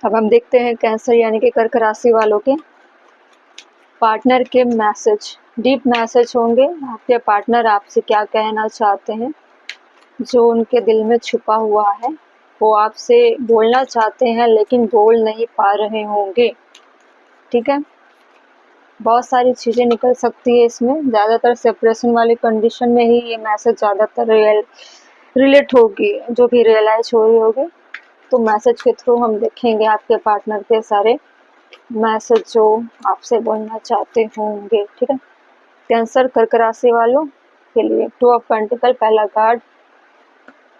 अब हम देखते हैं कैंसर यानी कि कर्क राशि वालों के पार्टनर के मैसेज। डीप मैसेज होंगे। आपके पार्टनर आपसे क्या कहना चाहते हैं, जो उनके दिल में छुपा हुआ है, वो आपसे बोलना चाहते हैं लेकिन बोल नहीं पा रहे होंगे। ठीक है, बहुत सारी चीज़ें निकल सकती है इसमें। ज़्यादातर सेपरेशन वाली कंडीशन में ही ये मैसेज ज़्यादातर रिलेट होगी, जो भी रियलाइज हो रही होगी। तो मैसेज के थ्रू हम देखेंगे आपके पार्टनर के सारे मैसेज जो आपसे बोलना चाहते होंगे। ठीक है, कैंसर कर्क राशि वालों के लिए 2 ऑफ पेंटिकल पहला कार्ड,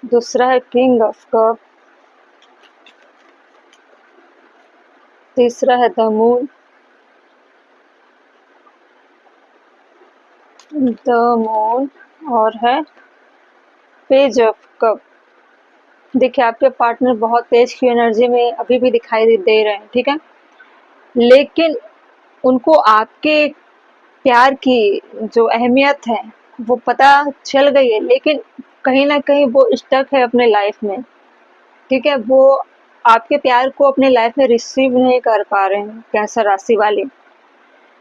दूसरा है किंग ऑफ कप, तीसरा है द मून, और है पेज ऑफ कप। देखिए, आपके पार्टनर बहुत तेज की एनर्जी में अभी भी दिखाई दे रहे हैं। ठीक है, लेकिन उनको आपके प्यार की जो अहमियत है वो पता चल गई है, लेकिन कहीं ना कहीं वो स्टक है अपने लाइफ में। ठीक है, वो आपके प्यार को अपने लाइफ में रिसीव नहीं कर पा रहे हैं। कैंसर राशि वाले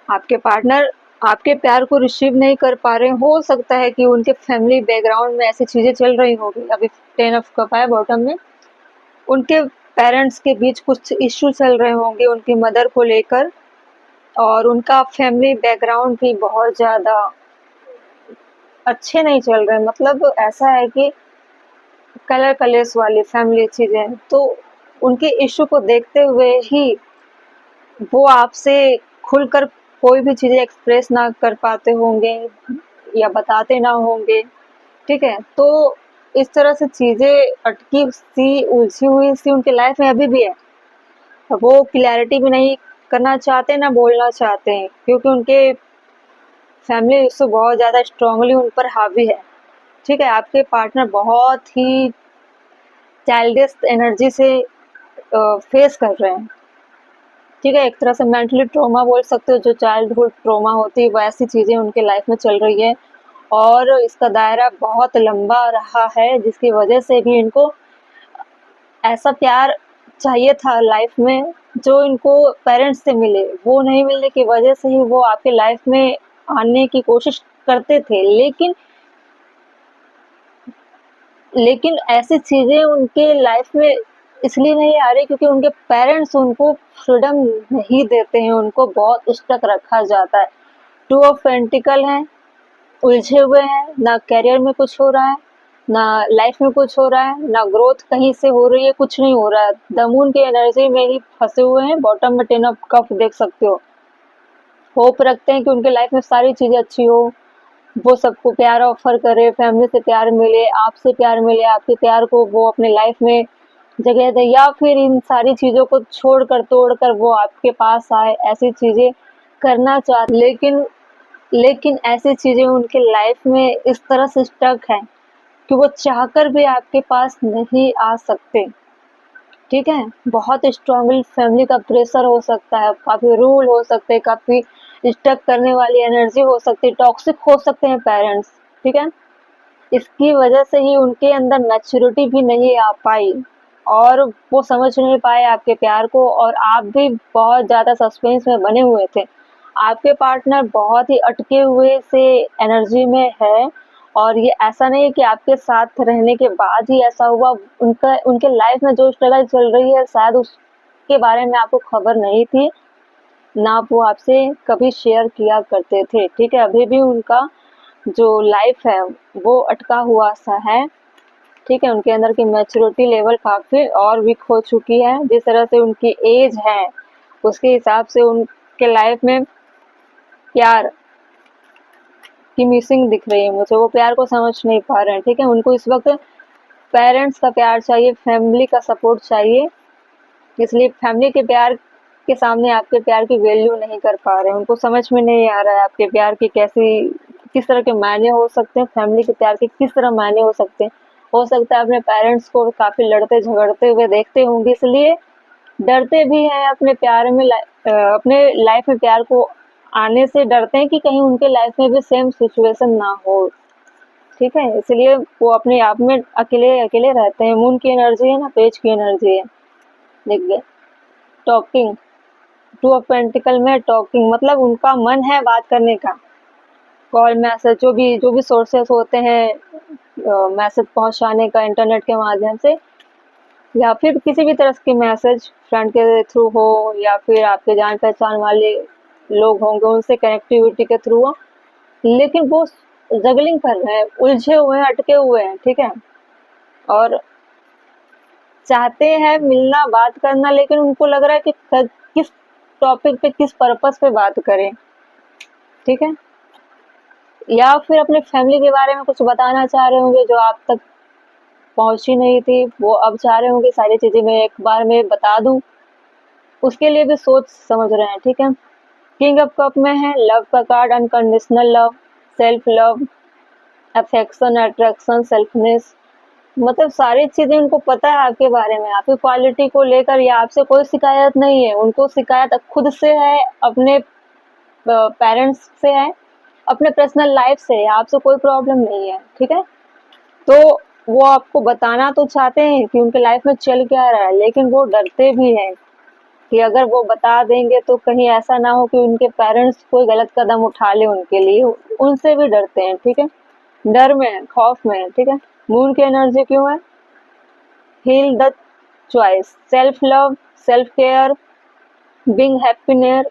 आपके पार्टनर आपके प्यार को रिसीव नहीं कर पा रहे हैं। हो सकता है कि उनके फैमिली बैकग्राउंड में ऐसी चीज़ें चल रही होगी। अभी 10 ऑफ कप है बॉटम में, उनके पेरेंट्स के बीच कुछ इश्यू चल रहे होंगे उनकी मदर को लेकर, और उनका फैमिली बैकग्राउंड भी बहुत ज़्यादा अच्छे नहीं चल रहे। मतलब ऐसा है कि कलर कलेस वाली फैमिली चीज़ें, तो उनके इश्यू को देखते हुए ही वो आपसे खुलकर कोई भी चीज़ें एक्सप्रेस ना कर पाते होंगे या बताते ना होंगे। ठीक है, तो इस तरह से चीज़ें अटकी सी उलझी हुई सी उनके लाइफ में अभी भी है। वो क्लैरिटी भी नहीं करना चाहते ना बोलना चाहते हैं, क्योंकि उनके फैमिली इश्यू बहुत ज़्यादा स्ट्रांगली उन पर हावी है। ठीक है, आपके पार्टनर बहुत ही चाइल्डिश एनर्जी से फेस कर रहे हैं। ठीक है, एक तरह से मेंटली ट्रॉमा बोल सकते हो, जो चाइल्डहुड ट्रॉमा होती है वैसी चीज़ें उनके लाइफ में चल रही है, और इसका दायरा बहुत लंबा रहा है, जिसकी वजह से भी इनको ऐसा प्यार चाहिए था लाइफ में जो इनको पेरेंट्स से मिले। वो नहीं मिलने की वजह से ही वो आपके लाइफ में आने की कोशिश करते थे, लेकिन ऐसी चीज़ें उनके लाइफ में इसलिए नहीं आ रही क्योंकि उनके पेरेंट्स उनको फ्रीडम नहीं देते हैं, उनको बहुत स्टक रखा जाता है। 2 ऑफ पेंटिकल हैं, उलझे हुए हैं, ना करियर में कुछ हो रहा है, ना लाइफ में कुछ हो रहा है, ना ग्रोथ कहीं से हो रही है, कुछ नहीं हो रहा है। द मून की एनर्जी में ही फंसे हुए हैं। बॉटम में 10 ऑफ कप देख सकते हो। होप रखते हैं कि उनके लाइफ में सारी चीज़ें अच्छी हो, वो सबको प्यार ऑफर करे, फैमिली से प्यार मिले, आपसे प्यार मिले, आपके प्यार को वो अपने लाइफ में जगह दे, या फिर इन सारी चीज़ों को छोड़कर तोड़कर वो आपके पास आए। ऐसी चीज़ें करना चाहते, लेकिन ऐसी चीज़ें उनके लाइफ में इस तरह से स्टक हैं कि वो चाहकर भी आपके पास नहीं आ सकते। ठीक है, बहुत स्ट्रांगली फैमिली का प्रेशर हो सकता है, काफ़ी रूल हो सकते हैं, काफ़ी स्टक करने वाली एनर्जी हो सकती है, टॉक्सिक हो सकते हैं पेरेंट्स। ठीक है, इसकी वजह से ही उनके अंदर मैच्योरिटी भी नहीं आ पाई, और वो समझ नहीं पाए आपके प्यार को, और आप भी बहुत ज़्यादा सस्पेंस में बने हुए थे। आपके पार्टनर बहुत ही अटके हुए से एनर्जी में है, और ये ऐसा नहीं है कि आपके साथ रहने के बाद ही ऐसा हुआ। उनके लाइफ में जो स्ट्रगल चल रही है शायद उसके बारे में आपको खबर नहीं थी, ना वो आपसे कभी शेयर किया करते थे। ठीक है, अभी भी उनका जो लाइफ है वो अटका हुआ सा है। ठीक है, उनके अंदर की मैच्योरिटी लेवल काफ़ी और वीक हो चुकी है। जिस तरह से उनकी एज है उसके हिसाब से उनके लाइफ में प्यार की मिसिंग दिख रही है मुझे। वो प्यार को समझ नहीं पा रहे हैं। ठीक है, उनको इस वक्त पेरेंट्स का प्यार चाहिए, फैमिली का सपोर्ट चाहिए, इसलिए फैमिली के प्यार के सामने आपके प्यार की वैल्यू नहीं कर पा रहे हैं। उनको समझ में नहीं आ रहा है आपके प्यार की किस तरह के मायने हो सकते हैं, फैमिली के प्यार के किस तरह मायने हो सकते हैं। हो सकता है अपने पेरेंट्स को काफ़ी लड़ते झगड़ते हुए देखते होंगे, इसलिए डरते भी हैं अपने प्यार में अपने लाइफ में प्यार को आने से डरते हैं कि कहीं उनके लाइफ में भी सेम सिचुएशन ना हो। ठीक है, इसलिए वो अपने आप में अकेले अकेले रहते हैं। मून की एनर्जी है ना, पेज की एनर्जी है, देख गए। टॉकिंग, टू ऑफ पेंटिकल में टॉकिंग मतलब उनका मन है बात करने का, कॉल मैसेज जो भी सोर्सेस होते हैं मैसेज पहुंचाने का इंटरनेट के माध्यम से, या फिर किसी भी तरह के मैसेज फ्रेंड के थ्रू हो या फिर आपके जान पहचान वाले लोग होंगे उनसे कनेक्टिविटी के थ्रू हो, लेकिन वो जगलिंग कर रहे हैं, उलझे हुए हैं, अटके हुए हैं, ठीक है, और चाहते हैं मिलना बात करना, लेकिन उनको लग रहा है कि किस टॉपिक पे किस पर्पस पे बात करें, ठीक है, या फिर अपने फैमिली के बारे में कुछ बताना चाह रहे होंगे जो आप तक पहुंची नहीं थी, वो अब चाह रहे होंगे सारी चीजें मैं एक बार में बता दूं, उसके लिए भी सोच समझ रहे हैं, ठीक है। किंग ऑफ कप में है लव का card, unconditional love, self love, affection, attraction, selfness, मतलब सारी चीजें उनको पता है आपके बारे में, आपकी क्वालिटी को लेकर, या आपसे कोई शिकायत नहीं है, उनको शिकायत खुद से है, अपने पेरेंट्स से है, अपने पर्सनल लाइफ से है, आपसे कोई प्रॉब्लम नहीं है, ठीक है। तो वो आपको बताना तो चाहते हैं कि उनके लाइफ में चल क्या रहा है, लेकिन वो डरते भी हैं कि अगर वो बता देंगे तो कहीं ऐसा ना हो कि उनके पेरेंट्स कोई गलत कदम उठा ले उनके लिए, उनसे भी डरते हैं, ठीक है, डर में है, खौफ में है, ठीक है। मून की एनर्जी क्यों है? Heal the choice, self love, self care, being happiness,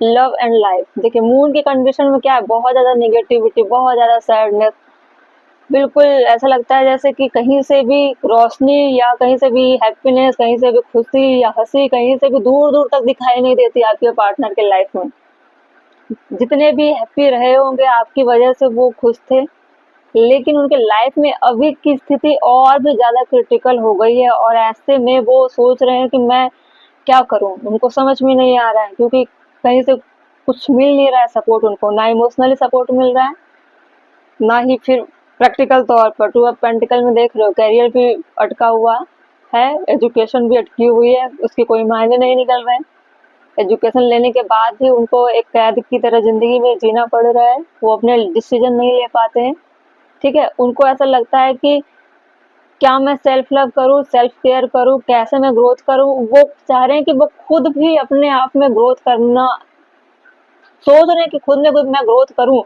love and life. देखिए मून की कंडीशन में क्या है, बहुत ज्यादा नेगेटिविटी, बहुत ज्यादा सैडनेस, बिल्कुल ऐसा लगता है जैसे कि कहीं से भी रोशनी या कहीं से भी हैप्पीनेस, कहीं से भी खुशी या हंसी कहीं से भी दूर दूर तक दिखाई नहीं देती आपके पार्टनर के लाइफ में। जितने भी हैप्पी रहे होंगे आपकी वजह से वो खुश थे, लेकिन उनके लाइफ में अभी की स्थिति और भी ज्यादा क्रिटिकल हो गई है, और ऐसे में वो सोच रहे हैं कि मैं क्या करूं, उनको समझ में नहीं आ रहा है, क्योंकि कहीं से कुछ मिल नहीं रहा है सपोर्ट उनको, ना इमोशनली सपोर्ट मिल रहा है, ना ही फिर प्रैक्टिकल तौर पर। टू ऑफ पेंटिकल में देख रहे हो करियर भी अटका हुआ है, एजुकेशन भी अटकी हुई है, उसके कोई मायने नहीं निकल रहे हैं, एजुकेशन लेने के बाद भी उनको एक कैद की तरह जिंदगी में जीना पड़ रहा है, वो अपने डिसीजन नहीं ले पाते हैं, ठीक है। उनको ऐसा लगता है कि क्या मैं सेल्फ लव करूं, सेल्फ केयर करूं, कैसे मैं ग्रोथ करूं, वो चाह रहे हैं कि वो खुद भी अपने आप में ग्रोथ करना सोच रहे हैं कि खुद में कुछ मैं ग्रोथ करूं,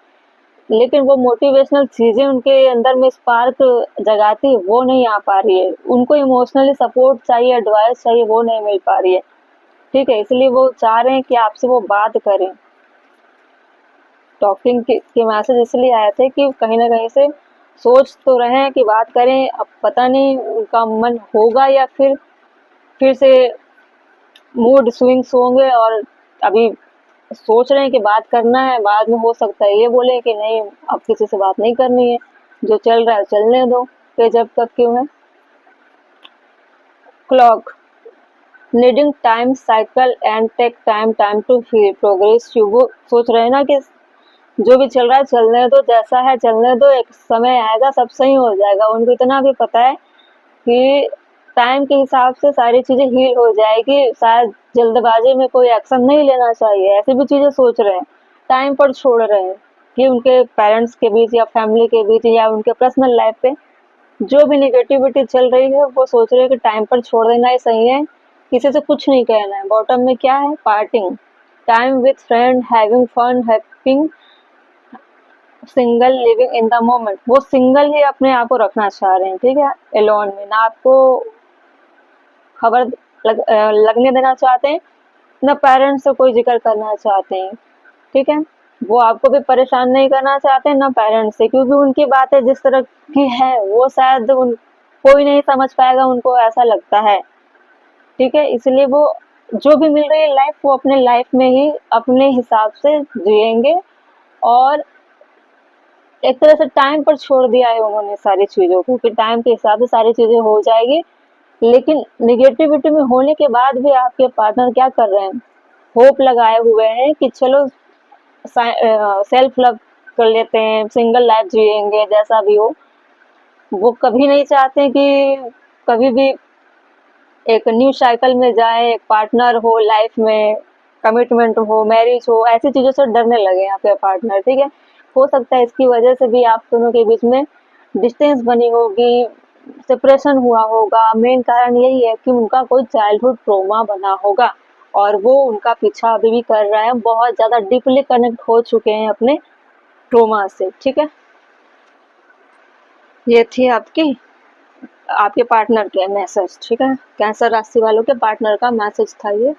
लेकिन वो मोटिवेशनल चीजें उनके अंदर में स्पार्क जगाती वो नहीं आ पा रही है, उनको इमोशनली सपोर्ट चाहिए, एडवाइस चाहिए, वो नहीं मिल पा रही है, ठीक है। इसलिए वो चाह रहे हैं कि आपसे वो बात करें। टॉकिंग के मैसेज इसलिए आए थे कि कहीं ना कहीं से सोच तो रहे हैं कि बात करें, अब पता नहीं उनका मन होगा या फिर से मूड स्विंग्स होंगे, और अभी सोच रहे हैं कि बात करना है, बाद में हो सकता है ये बोले कि नहीं अब किसी से बात नहीं करनी है, जो चल रहा है चलने दो, पेज अप कब क्यों है। Clock, needing time cycle and take time to heal progress you, वो सोच रहे हैं ना कि जो भी चल रहा है चलने दो, जैसा है चलने दो, एक समय आएगा सब सही हो जाएगा, उनको इतना भी पता है कि टाइम के हिसाब से सारी चीजें हील हो जाएगी, शायद जल्दबाजी में कोई एक्शन नहीं लेना चाहिए, ऐसी भी चीजें सोच रहे हैं, टाइम पर छोड़ रहे हैं कि उनके पेरेंट्स के बीच या फैमिली के बीच या उनके पर्सनल लाइफ पे जो भी निगेटिविटी चल रही है वो सोच रहे हैं कि टाइम पर छोड़ देना ही सही है, किसी से कुछ नहीं कहना है। बॉटम में क्या है, parting, time with friend, having fun, happening, single, living in the moment, वो सिंगल ही अपने आप को रखना चाह रहे हैं, ठीक है, एलोन में, ना आपको खबर लगने देना चाहते हैं, ना पेरेंट्स से कोई जिक्र करना चाहते हैं, ठीक है, वो आपको भी परेशान नहीं करना चाहते ना पेरेंट्स से, क्योंकि उनकी बातें जिस तरह की है वो शायद कोई नहीं समझ पाएगा, उनको ऐसा लगता है, ठीक है। इसलिए वो जो भी मिल रही है लाइफ वो अपने लाइफ में ही अपने हिसाब से जिएंगे, और एक तरह से टाइम पर छोड़ दिया है उन्होंने सारी चीजों को कि टाइम के हिसाब से सारी चीजें हो जाएगी। लेकिन निगेटिविटी में होने के बाद भी आपके पार्टनर क्या कर रहे हैं, होप लगाए हुए हैं कि चलो सेल्फ लव कर लेते हैं, सिंगल लाइफ जिएंगे, जैसा भी हो। वो कभी नहीं चाहते कि कभी भी एक न्यू साइकिल में जाए, एक पार्टनर हो लाइफ में, कमिटमेंट हो, मैरिज हो, ऐसी चीजों से डरने लगे आपके पार्टनर, ठीक है। हो सकता है इसकी वजह से भी आप दोनों के बीच में डिस्टेंस बनी होगी, सेपरेशन हुआ होगा, मेन कारण यही है कि उनका कोई चाइल्डहुड ट्रॉमा बना होगा, और वो उनका पीछा अभी भी कर रहा है, बहुत ज़्यादा डीपली कनेक्ट हो चुके हैं अपने ट्रोमा से, ठीक है। ये थी आपके पार्टनर के मैसेज, ठीक है, कैंसर राशि वालों के पार्टनर का मैसेज था ये।